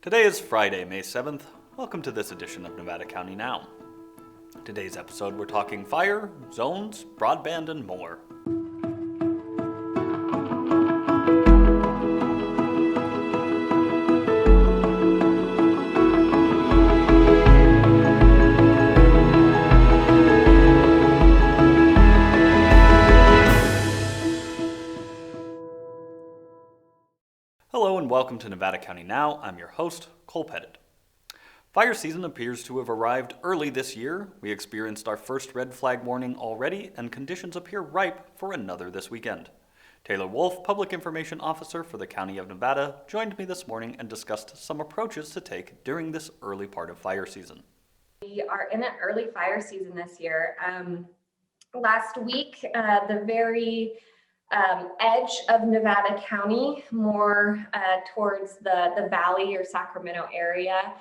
Today is Friday, May 7th. Welcome to this edition of Nevada County Now. Today's episode, we're talking fire, zones, broadband, and more. Hello and welcome to Nevada County Now. I'm your host, Cole Pettit. Fire season appears to have arrived early this year. We experienced our first red flag warning already, and conditions appear ripe for another this weekend. Taylor Wolfe, Public Information Officer for the County of Nevada, joined me this morning and discussed some approaches to take during this early part of fire season. We are in an early fire season this year. Last week, the very edge of Nevada County, more towards the Valley or Sacramento area,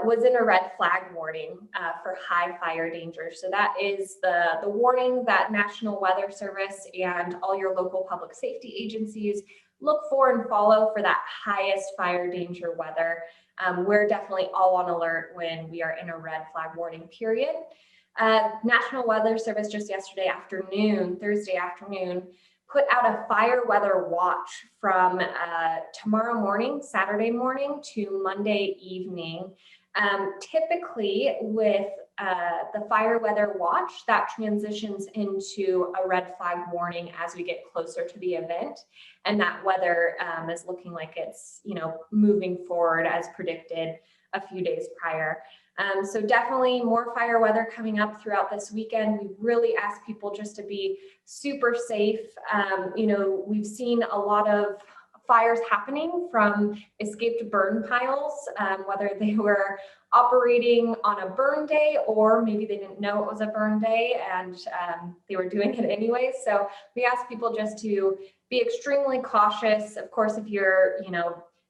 was in a red flag warning for high fire danger. So that is the warning that National Weather Service and all your local public safety agencies look for and follow for that highest fire danger weather. We're definitely all on alert when we are in a red flag warning period. National Weather Service just yesterday afternoon, Thursday afternoon, put out a fire weather watch from tomorrow morning, Saturday morning to Monday evening. Typically with the fire weather watch, that transitions into a red flag warning as we get closer to the event. And that weather is looking like it's, moving forward as predicted a few days prior. So definitely more fire weather coming up throughout this weekend. We really ask people just to be super safe. We've seen a lot of fires happening from escaped burn piles, whether they were operating on a burn day or maybe they didn't know it was a burn day and they were doing it anyway. So we ask people just to be extremely cautious. Of course, if you're,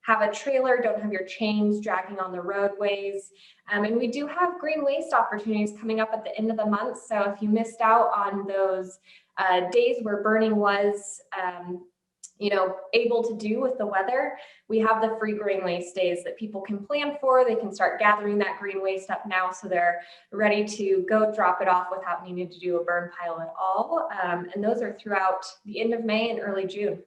have a trailer, don't have your chains dragging on the roadways. And we do have green waste opportunities coming up at the end of the month. So if you missed out on those days where burning was, able to do with the weather, we have the free green waste days that people can plan for. They can start gathering that green waste up now so they're ready to go drop it off without needing to do a burn pile at all. And those are throughout the end of May and early June.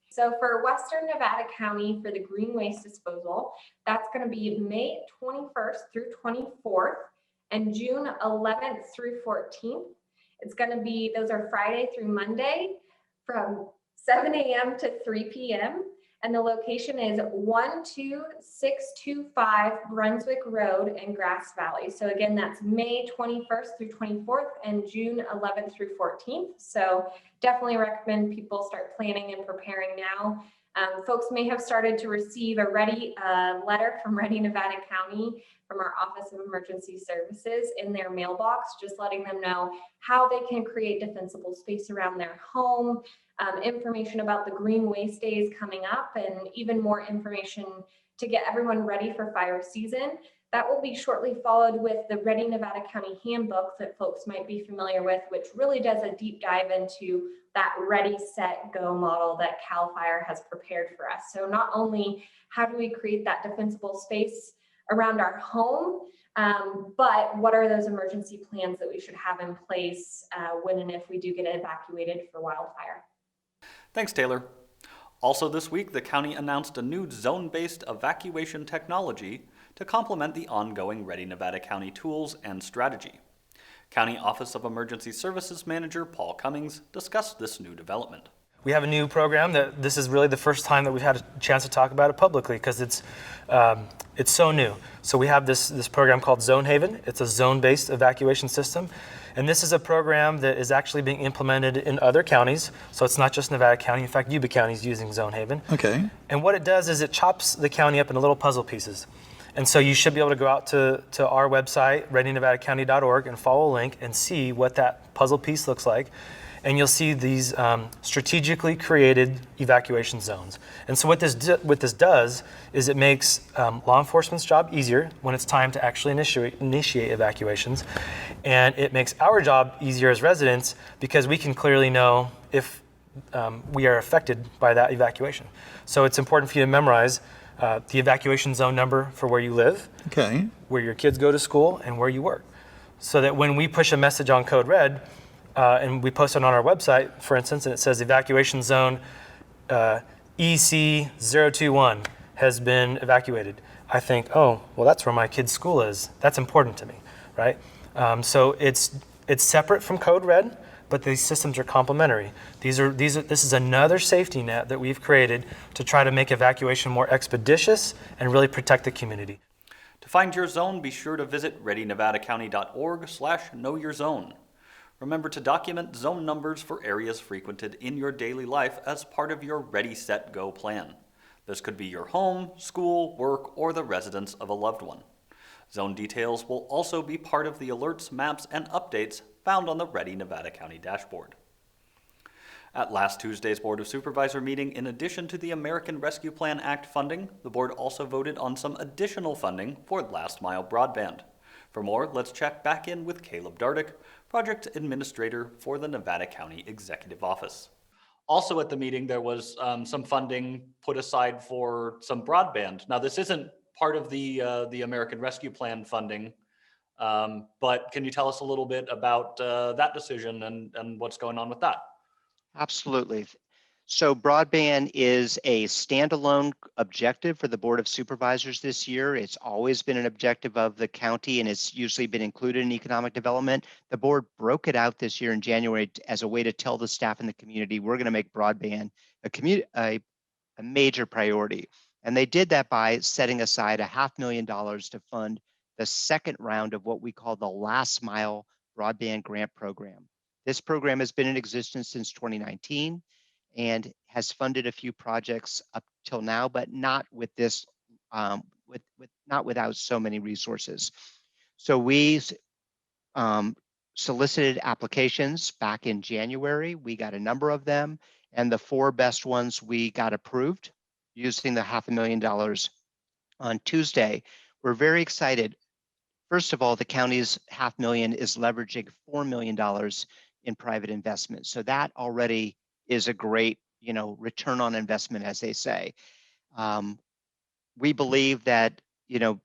So for Western Nevada County, for the green waste disposal, that's going to be May 21st through 24th and June 11th through 14th. It's going to be, those are Friday through Monday from 7 a.m. to 3 p.m. And the location is 12625 Brunswick Road in Grass Valley. So again, that's May 21st through 24th and June 11th through 14th. So definitely recommend people start planning and preparing now. Folks may have started to receive a letter from Ready Nevada County from our Office of Emergency Services in their mailbox, just letting them know how they can create defensible space around their home, information about the green waste days coming up, and even more information to get everyone ready for fire season. That will be shortly followed with the Ready Nevada County Handbook that folks might be familiar with, which really does a deep dive into that ready, set, go model that CAL FIRE has prepared for us. So not only how do we create that defensible space around our home, but what are those emergency plans that we should have in place when and if we do get evacuated for wildfire. Thanks, Taylor. Also this week, the county announced a new zone-based evacuation technology to complement the ongoing Ready Nevada County tools and strategy. County Office of Emergency Services Manager Paul Cummings discussed this new development. We have a new program that this is really the first time that we've had a chance to talk about it publicly because it's so new. So we have this program called Zone Haven. It's a zone-based evacuation system. And this is a program that is actually being implemented in other counties. So it's not just Nevada County. In fact, Yuba County is using Zone Haven. Okay. And what it does is it chops the county up into little puzzle pieces. And so you should be able to go out to our website, readynevadacounty.org, and follow a link and see what that puzzle piece looks like. And you'll see these strategically created evacuation zones. And so what this does is it makes law enforcement's job easier when it's time to actually initiate evacuations. And it makes our job easier as residents because we can clearly know if we are affected by that evacuation. So it's important for you to memorize the evacuation zone number for where you live, Okay. where your kids go to school, and where you work. So that when we push a message on Code Red and we post it on our website, for instance, and it says evacuation zone EC021 has been evacuated, I think, oh, well, that's where my kid's school is. That's important to me, right? So it's separate from Code Red, but these systems are complementary. This is another safety net that we've created to try to make evacuation more expeditious and really protect the community. To find your zone, be sure to visit readynevadacounty.org/knowyourzone. Remember to document zone numbers for areas frequented in your daily life as part of your Ready, Set, Go plan. This could be your home, school, work, or the residence of a loved one. Zone details will also be part of the alerts, maps, and updates found on the Ready Nevada County dashboard. At last Tuesday's Board of Supervisor meeting, in addition to the American Rescue Plan Act funding, the board also voted on some additional funding for last mile broadband. For more, let's check back in with Caleb Dardick, Project Administrator for the Nevada County Executive Office. Also at the meeting, there was some funding put aside for some broadband. Now, this isn't part of the American Rescue Plan funding, but can you tell us a little bit about that decision and what's going on with that? Absolutely. So broadband is a standalone objective for the Board of Supervisors this year. It's always been an objective of the county, and it's usually been included in economic development. The board broke it out this year in January as a way to tell the staff in the community, we're going to make broadband a major priority. And they did that by setting aside $500,000 to fund the second round of what we call the Last Mile Broadband Grant Program. This program has been in existence since 2019 and has funded a few projects up till now, but not with this, not without so many resources. So we solicited applications back in January. We got a number of them, and the 4 best ones we got approved using the $500,000 on Tuesday. We're very excited. First of all, the county's $500,000 is leveraging $4 million in private investment. So that already is a great, return on investment, as they say. We believe that,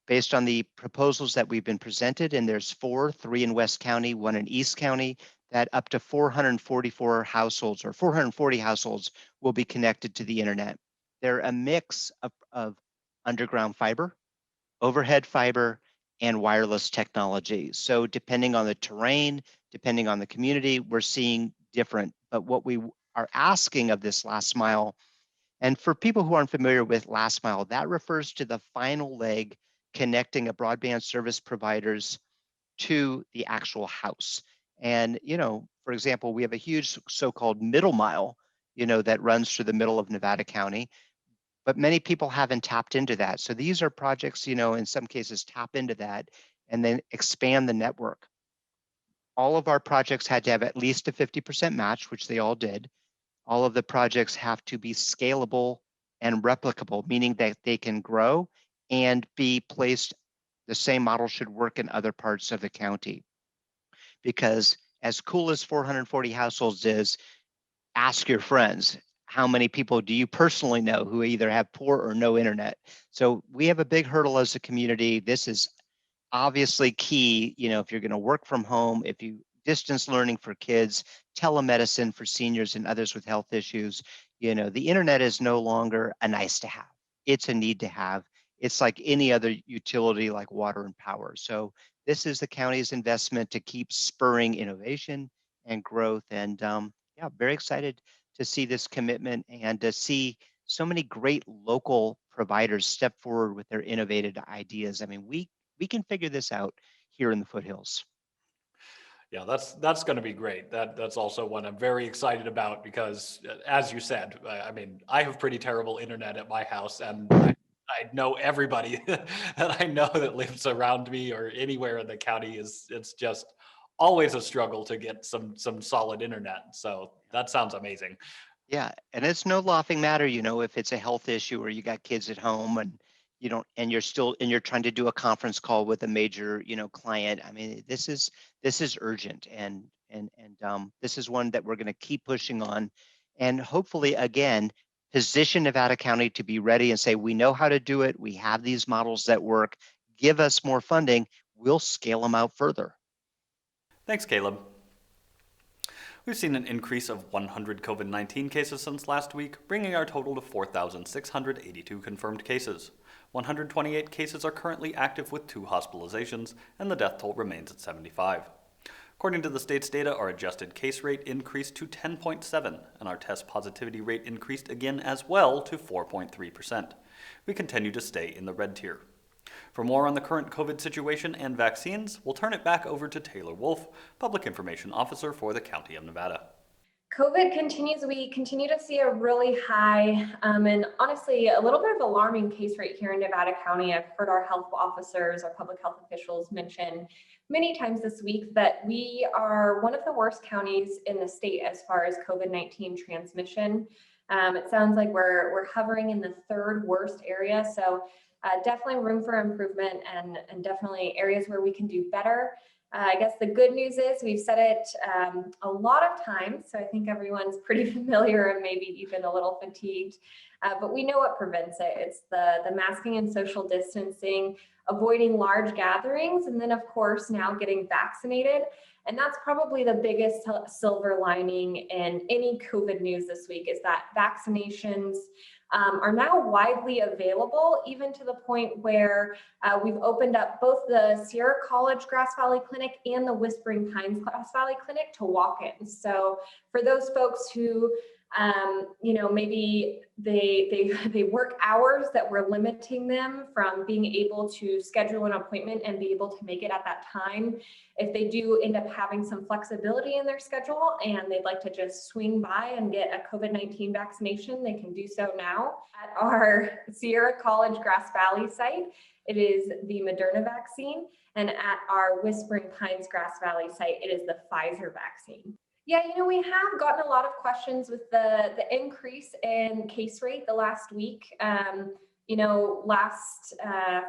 based on the proposals that we've been presented, and there's 3 in West County, 1 in East County, that up to 444 households or 440 households will be connected to the internet. They're a mix of underground fiber, overhead fiber, and wireless technology. So depending on the terrain, depending on the community, we're seeing different. But what we are asking of this last mile, and for people who aren't familiar with last mile, that refers to the final leg connecting a broadband service providers to the actual house. And, for example, we have a huge so-called middle mile, that runs through the middle of Nevada County, but many people haven't tapped into that. So these are projects, in some cases tap into that and then expand the network. All of our projects had to have at least a 50% match, which they all did. All of the projects have to be scalable and replicable, meaning that they can grow and be placed. The same model should work in other parts of the county. Because as cool as 440 households is, ask your friends, how many people do you personally know who either have poor or no internet? So we have a big hurdle as a community. This is obviously key, if you're going to work from home, if you distance learning for kids, telemedicine for seniors and others with health issues, the internet is no longer a nice to have. It's a need to have. It's like any other utility like water and power. So this is the county's investment to keep spurring innovation and growth. And very excited to see this commitment and to see so many great local providers step forward with their innovative ideas. I mean, we can figure this out here in the foothills. Yeah, that's going to be great. That's also one I'm very excited about because, as you said, I mean, I have pretty terrible internet at my house, and I know everybody that I know that lives around me or anywhere in the county it's just always a struggle to get some solid internet. So that sounds amazing. Yeah, and it's no laughing matter, if it's a health issue or you got kids at home and you don't, and you're trying to do a conference call with a major, client. I mean, this is urgent, and this is one that we're going to keep pushing on, and hopefully, again, position Nevada County to be ready and say, we know how to do it. We have these models that work. Give us more funding. We'll scale them out further. Thanks, Caleb. We've seen an increase of 100 COVID-19 cases since last week, bringing our total to 4,682 confirmed cases. 128 cases are currently active with 2 hospitalizations, and the death toll remains at 75. According to the state's data, our adjusted case rate increased to 10.7, and our test positivity rate increased again as well to 4.3%. We continue to stay in the red tier. For more on the current COVID situation and vaccines, we'll turn it back over to Taylor Wolfe, Public Information Officer for the County of Nevada. COVID continues. We continue to see a really high and honestly a little bit of alarming case rate here in Nevada County. I've heard our health officers, our public health officials mention many times this week that we are one of the worst counties in the state as far as COVID-19 transmission. It sounds like we're hovering in the 3rd worst area. So definitely room for improvement and definitely areas where we can do better. I guess the good news is we've said it a lot of times, so I think everyone's pretty familiar and maybe even a little fatigued, but we know what prevents it. It's the masking and social distancing, avoiding large gatherings, and then of course now getting vaccinated. And that's probably the biggest silver lining in any COVID news this week is that vaccinations are now widely available, even to the point where we've opened up both the Sierra College Grass Valley Clinic and the Whispering Pines Grass Valley Clinic to walk-ins. So for those folks who, maybe they work hours that were limiting them from being able to schedule an appointment and be able to make it at that time. If they do end up having some flexibility in their schedule and they'd like to just swing by and get a COVID-19 vaccination, they can do so now at our Sierra College Grass Valley site. It is the Moderna vaccine, and at our Whispering Pines Grass Valley site, it is the Pfizer vaccine. Yeah, we have gotten a lot of questions with the increase in case rate the last week. Last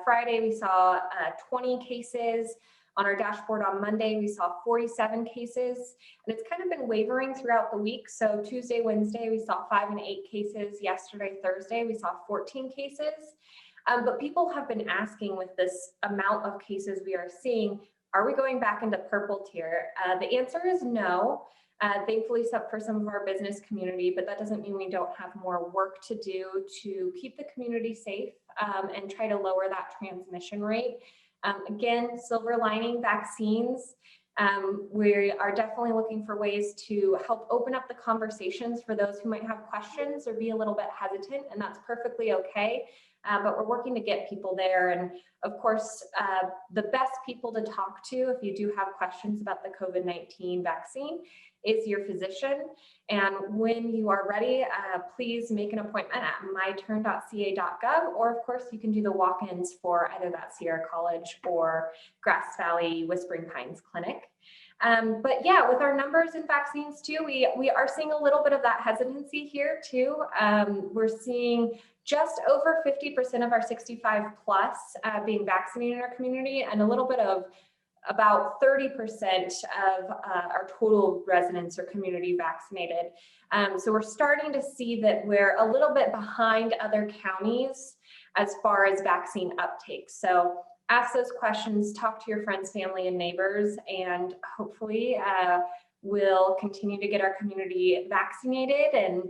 Friday we saw 20 cases. On our dashboard on Monday, we saw 47 cases, and it's kind of been wavering throughout the week. So Tuesday, Wednesday, we saw 5 and 8 cases. Yesterday, Thursday, we saw 14 cases. But people have been asking with this amount of cases we are seeing, are we going back into purple tier? The answer is no. Thankfully, except for some of our business community, but that doesn't mean we don't have more work to do to keep the community safe and try to lower that transmission rate. Again, silver lining vaccines. We are definitely looking for ways to help open up the conversations for those who might have questions or be a little bit hesitant, and that's perfectly okay. But we're working to get people there. And of course, the best people to talk to if you do have questions about the COVID-19 vaccine is your physician. And when you are ready, please make an appointment at myturn.ca.gov, or of course you can do the walk-ins for either that Sierra College or Grass Valley Whispering Pines Clinic. But yeah, with our numbers in vaccines too, we are seeing a little bit of that hesitancy here too. We're seeing just over 50% of our 65 plus being vaccinated in our community, and a little bit of about 30% of our total residents or community vaccinated. So we're starting to see that we're a little bit behind other counties as far as vaccine uptake. So ask those questions, talk to your friends, family, and neighbors, and hopefully we'll continue to get our community vaccinated and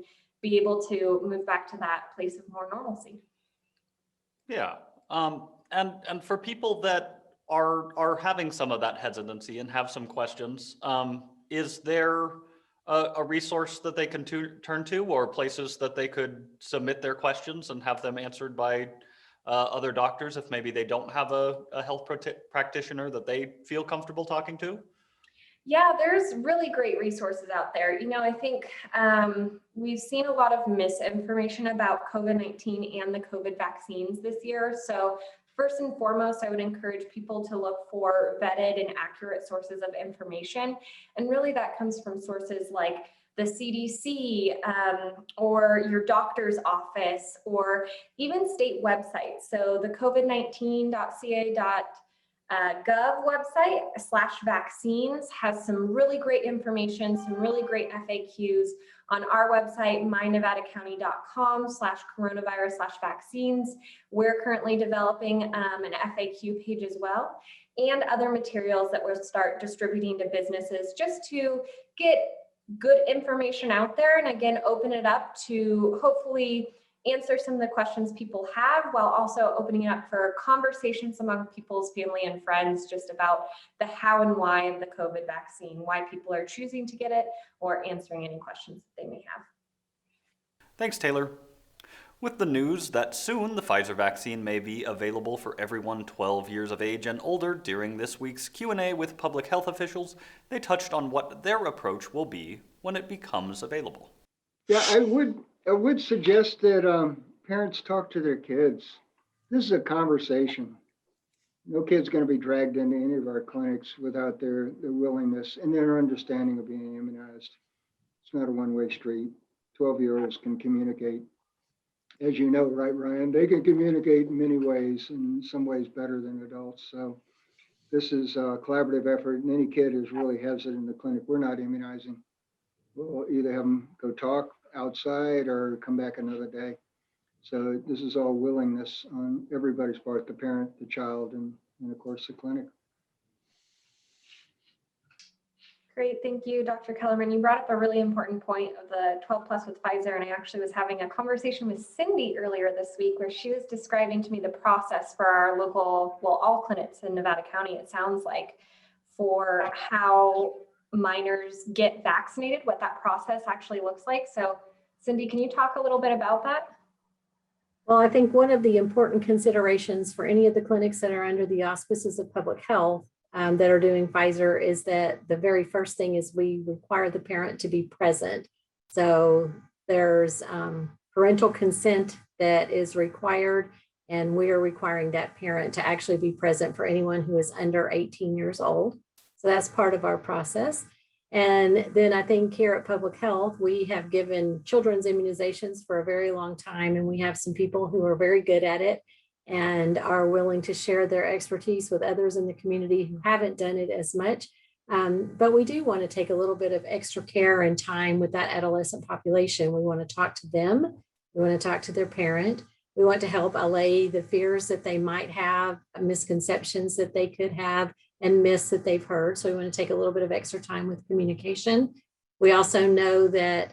be able to move back to that place of more normalcy. Yeah, and for people that are having some of that hesitancy and have some questions, is there a resource that they can turn to, or places that they could submit their questions and have them answered by other doctors if maybe they don't have a health practitioner that they feel comfortable talking to? Yeah, there's really great resources out there. I think we've seen a lot of misinformation about COVID-19 and the COVID vaccines this year. So first and foremost, I would encourage people to look for vetted and accurate sources of information. And really that comes from sources like the CDC or your doctor's office, or even state websites. So the COVID19.ca Gov website/vaccines has some really great information, some really great FAQs. On our website, mynevadacounty.com/coronavirus/vaccines. We're currently developing an FAQ page as well, and other materials that we'll start distributing to businesses just to get good information out there, and again, open it up to hopefully answer some of the questions people have, while also opening it up for conversations among people's family and friends just about the how and why of the COVID vaccine, why people are choosing to get it, or answering any questions that they may have. Thanks, Taylor. With the news that soon the Pfizer vaccine may be available for everyone 12 years of age and older, during this week's Q&A with public health officials, they touched on what their approach will be when it becomes available. Yeah, I would suggest that parents talk to their kids. This is a conversation. No kid's going to be dragged into any of our clinics without their willingness and their understanding of being immunized. It's not a one-way street. 12-year-olds can communicate. As you know, right, Ryan, they can communicate in many ways, and in some ways better than adults. So this is a collaborative effort, and any kid who's really hesitant in the clinic, we're not immunizing. We'll either have them go talk outside or come back another day. So this is all willingness on everybody's part, the parent, the child, and of course the clinic. Great, thank you, Dr. Kellerman. You brought up a really important point of the 12 plus with Pfizer, and I actually was having a conversation with Cindy earlier this week where she was describing to me the process for our local, well, all clinics in Nevada County, it sounds like, for how minors get vaccinated, what that process actually looks like. So Cindy, can you talk a little bit about that? Well, I think one of the important considerations for any of the clinics that are under the auspices of public health that are doing Pfizer is that the very first thing is we require the parent to be present. So there's parental consent that is required, and we are requiring that parent to actually be present for anyone who is under 18 years old. So that's part of our process. And then I think here at Public Health, we have given children's immunizations for a very long time, and we have some people who are very good at it and are willing to share their expertise with others in the community who haven't done it as much. But we do want to take a little bit of extra care and time with that adolescent population. We want to talk to them. We want to talk to their parent. We want to help allay the fears that they might have, misconceptions that they could have, and myths that they've heard. So we want to take a little bit of extra time with communication. We also know that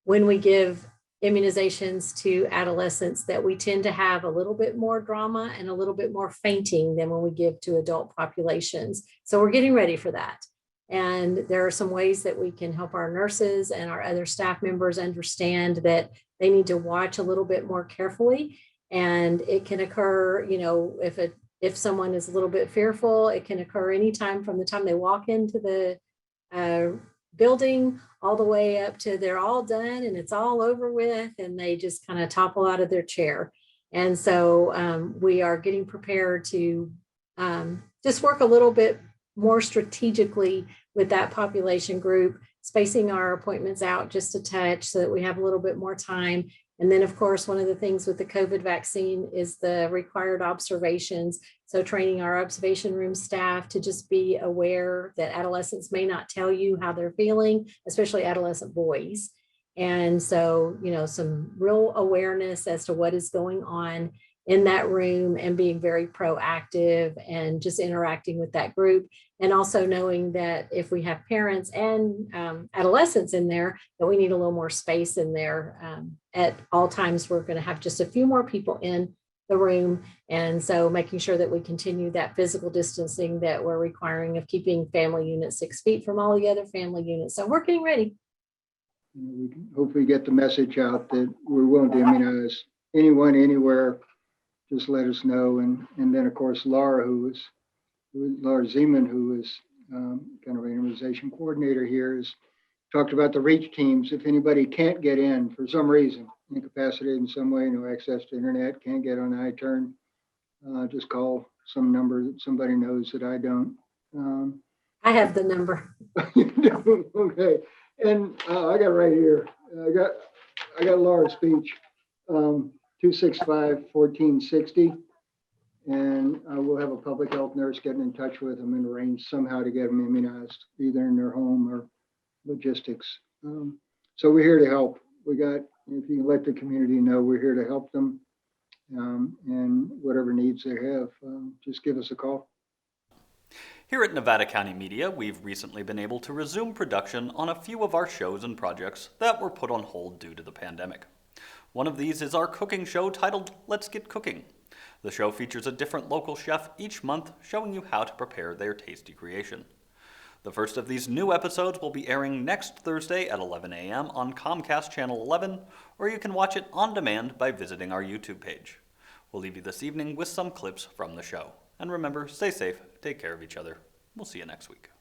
when we give immunizations to adolescents, that we tend to have a little bit more drama and a little bit more fainting than when we give to adult populations. So we're getting ready for that. And there are some ways that we can help our nurses and our other staff members understand that they need to watch a little bit more carefully. And it can occur, you know, if someone is a little bit fearful, it can occur anytime from the time they walk into the building all the way up to they're all done and it's all over with, and they just kind of topple out of their chair. And so we are getting prepared to just work a little bit more strategically with that population group, spacing our appointments out just a touch so that we have a little bit more time. And then, of course, one of the things with the COVID vaccine is the required observations. So training our observation room staff to just be aware that adolescents may not tell you how they're feeling, especially adolescent boys. And so, you know, some real awareness as to what is going on in that room and being very proactive and just interacting with that group. And also knowing that if we have parents and adolescents in there, that we need a little more space in there. At all times, we're going to have just a few more people in the room. And so making sure that we continue that physical distancing that we're requiring of keeping family units 6 feet from all the other family units. So we're getting ready. We can hopefully get the message out that we're willing to immunize anyone, anywhere. Just let us know. And then, of course, Laura Zeman, who is kind of an immunization coordinator here, has talked about the reach teams. If anybody can't get in for some reason, incapacitated in some way, no access to internet, can't get on iTurn, just call some number that somebody knows that I don't. I have the number. Okay. And I got it right here. I got Laura's speech, 265-1460. And we'll have a public health nurse getting in touch with them and arrange somehow to get them immunized, either in their home or logistics. So we're here to help. If you let the community know, we're here to help them. And whatever needs they have, just give us a call. Here at Nevada County Media, we've recently been able to resume production on a few of our shows and projects that were put on hold due to the pandemic. One of these is our cooking show titled Let's Get Cooking. The show features a different local chef each month showing you how to prepare their tasty creation. The first of these new episodes will be airing next Thursday at 11 a.m. on Comcast Channel 11, or you can watch it on demand by visiting our YouTube page. We'll leave you this evening with some clips from the show. And remember, stay safe, take care of each other. We'll see you next week.